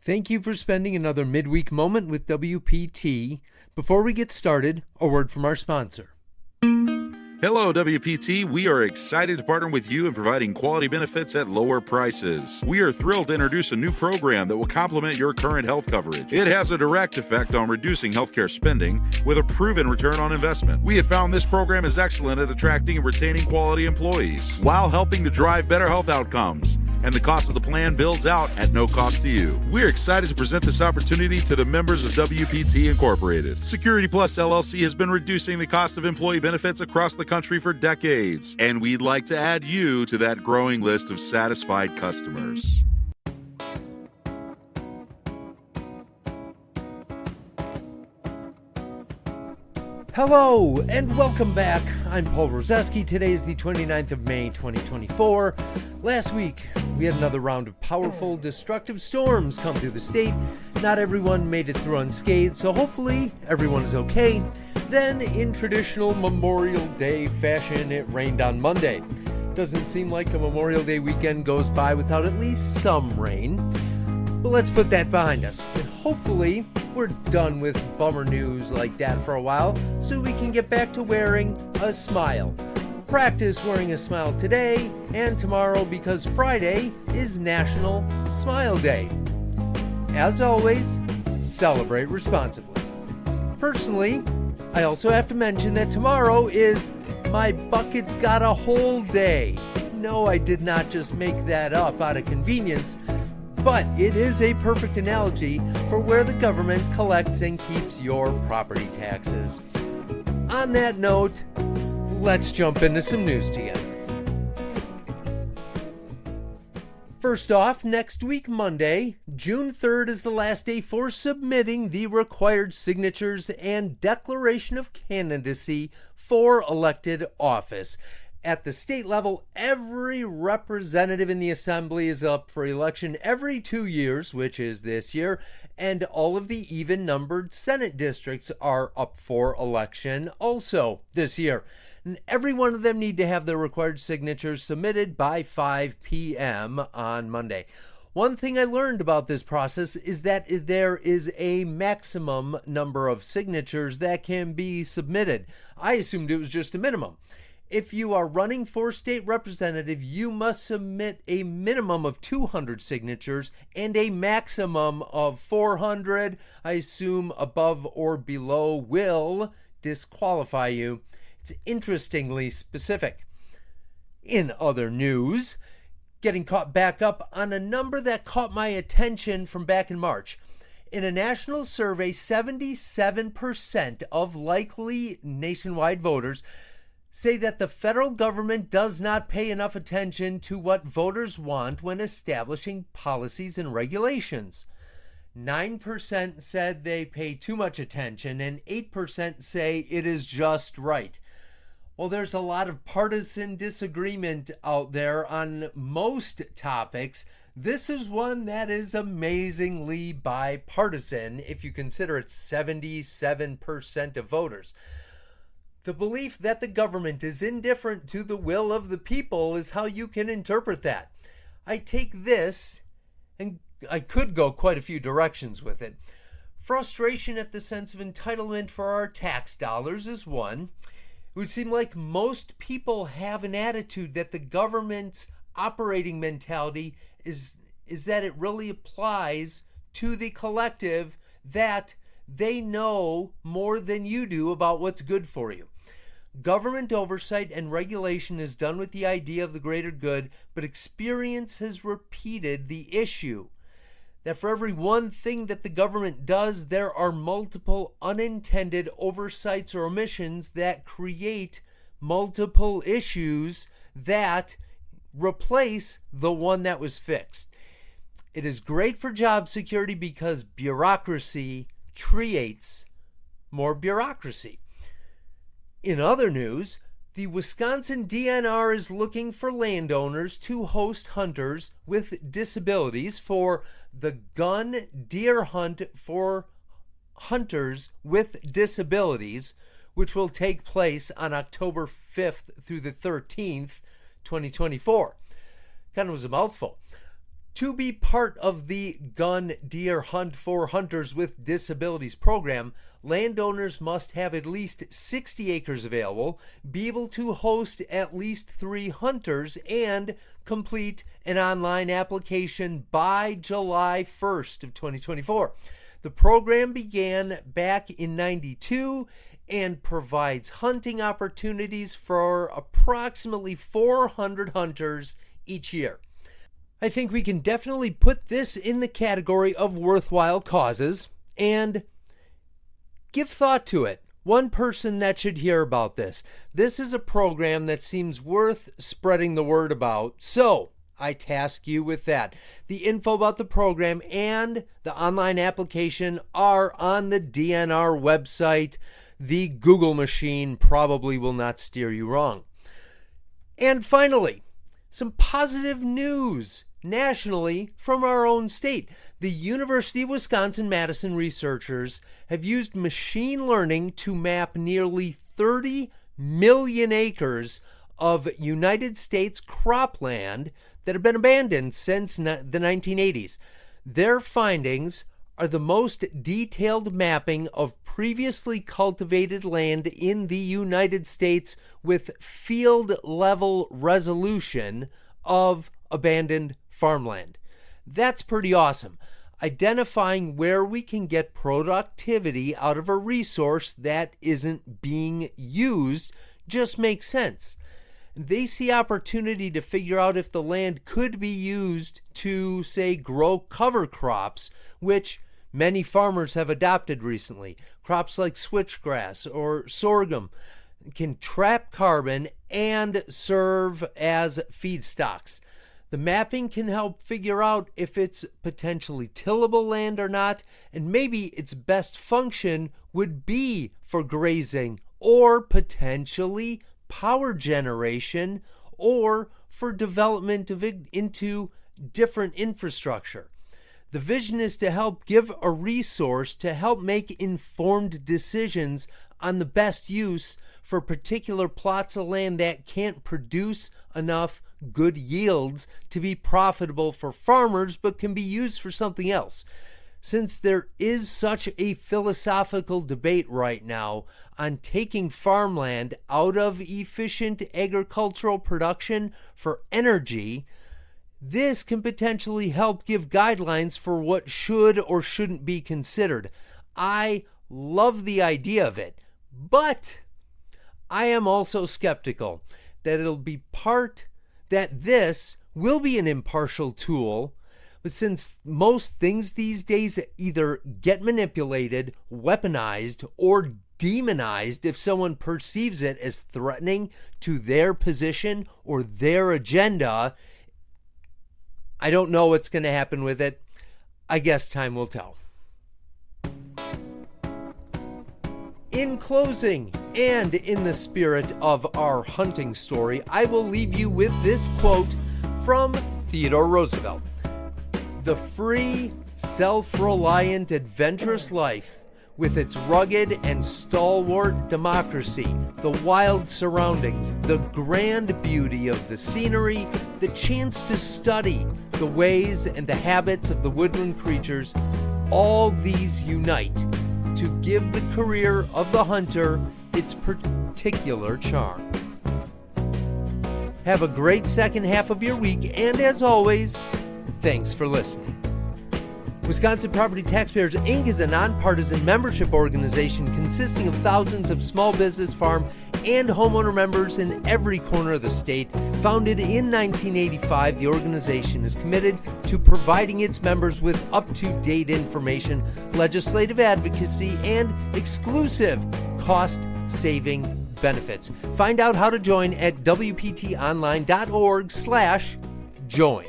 Thank you for spending another midweek moment with WPT. Before we get started, a word from our sponsor. Hello, WPT. We are excited to partner with you in providing quality benefits at lower prices. We are thrilled to introduce a new program that will complement your current health coverage. It has a direct effect on reducing healthcare spending with a proven return on investment. We have found this program is excellent at attracting and retaining quality employees while helping to drive better health outcomes. And the cost of the plan builds out at no cost to you. We're excited to present this opportunity to the members of WPT Incorporated. Security Plus LLC has been reducing the cost of employee benefits across the country for decades, and we'd like to add you to that growing list of satisfied customers. Hello and welcome back. I'm Paul Rozeski. Today is the 29th of May, 2024. Last week, we had another round of powerful, destructive storms come through the state. Not everyone made it through unscathed, so hopefully everyone is okay. Then, in traditional Memorial Day fashion, it rained on Monday. Doesn't seem like a Memorial Day weekend goes by without at least some rain. But let's put that behind us. And hopefully, we're done with bummer news like that for a while, so we can get back to wearing a smile. Practice wearing a smile today and tomorrow because Friday is National Smile Day. As always, celebrate responsibly. Personally, I also have to mention that tomorrow is My Bucket's Got a Hole Day. No, I did not just make that up out of convenience, but it is a perfect analogy for where the government collects and keeps your property taxes. On that note, let's jump into some news together. First off, next week, Monday, June 3rd is the last day for submitting the required signatures and declaration of candidacy for elected office. At the state level, every representative in the assembly is up for election every 2 years, which is this year, and all of the even-numbered Senate districts are up for election also this year. And every one of them need to have their required signatures submitted by 5 p.m. on Monday. One thing I learned about this process is that there is a maximum number of signatures that can be submitted. I assumed it was just a minimum. If you are running for state representative, you must submit a minimum of 200 signatures and a maximum of 400. I assume above or below will disqualify you. It's interestingly specific. In other news, getting caught back up on a number that caught my attention from back in March. In a national survey, 77% of likely nationwide voters say that the federal government does not pay enough attention to what voters want when establishing policies and regulations. 9% said they pay too much attention, and 8% say it is just right. Well, there's a lot of partisan disagreement out there on most topics. This is one that is amazingly bipartisan if you consider it 77% of voters. The belief that the government is indifferent to the will of the people is how you can interpret that. I take this, and I could go quite a few directions with it. Frustration at the sense of entitlement for our tax dollars is one. It would seem like most people have an attitude that the government's operating mentality is that it really applies to the collective, that they know more than you do about what's good for you. Government oversight and regulation is done with the idea of the greater good, but experience has repeated the issue that for every one thing that the government does, there are multiple unintended oversights or omissions that create multiple issues that replace the one that was fixed. It is great for job security because bureaucracy creates more bureaucracy. In other news, the Wisconsin DNR is looking for landowners to host hunters with disabilities for the gun deer hunt for hunters with disabilities, which will take place on October 5th through the 13th, 2024. Kind of was a mouthful. To be part of the Gun Deer Hunt for Hunters with Disabilities program, landowners must have at least 60 acres available, be able to host at least 3 hunters, and complete an online application by July 1st of 2024. The program began back in '92 and provides hunting opportunities for approximately 400 hunters each year. I think we can definitely put this in the category of worthwhile causes and give thought to it. One person that should hear about this. This is a program that seems worth spreading the word about. So I task you with that. The info about the program and the online application are on the DNR website. The Google machine probably will not steer you wrong. And finally, some positive news nationally from our own state. The University of Wisconsin-Madison researchers have used machine learning to map nearly 30 million acres of United States cropland that have been abandoned since the 1980s. Their findings are the most detailed mapping of previously cultivated land in the United States with field-level resolution of abandoned farmland. That's pretty awesome. Identifying where we can get productivity out of a resource that isn't being used just makes sense. They see opportunity to figure out if the land could be used to, say, grow cover crops, which many farmers have adopted recently. Crops like switchgrass or sorghum can trap carbon and serve as feedstocks. The mapping can help figure out if it's potentially tillable land or not, and maybe its best function would be for grazing or potentially power generation or for development into different infrastructure. The vision is to help give a resource to help make informed decisions on the best use for particular plots of land that can't produce enough good yields to be profitable for farmers but can be used for something else. Since there is such a philosophical debate right now on taking farmland out of efficient agricultural production for energy, this can potentially help give guidelines for what should or shouldn't be considered. I love the idea of it, but I am also skeptical that this will be an impartial tool. But since most things these days either get manipulated, weaponized, or demonized if someone perceives it as threatening to their position or their agenda, I don't know what's going to happen with it. I guess time will tell. In closing, and in the spirit of our hunting story, I will leave you with this quote from Theodore Roosevelt. The free, self-reliant, adventurous life, with its rugged and stalwart democracy, the wild surroundings, the grand beauty of the scenery, the chance to study the ways and the habits of the woodland creatures, all these unite to give the career of the hunter its particular charm. Have a great second half of your week, and as always, thanks for listening. Wisconsin Property Taxpayers, Inc. is a nonpartisan membership organization consisting of thousands of small business, farm, and homeowner members in every corner of the state. Founded in 1985, the organization is committed to providing its members with up-to-date information, legislative advocacy, and exclusive cost-saving benefits. Find out how to join at WPTOnline.org/join.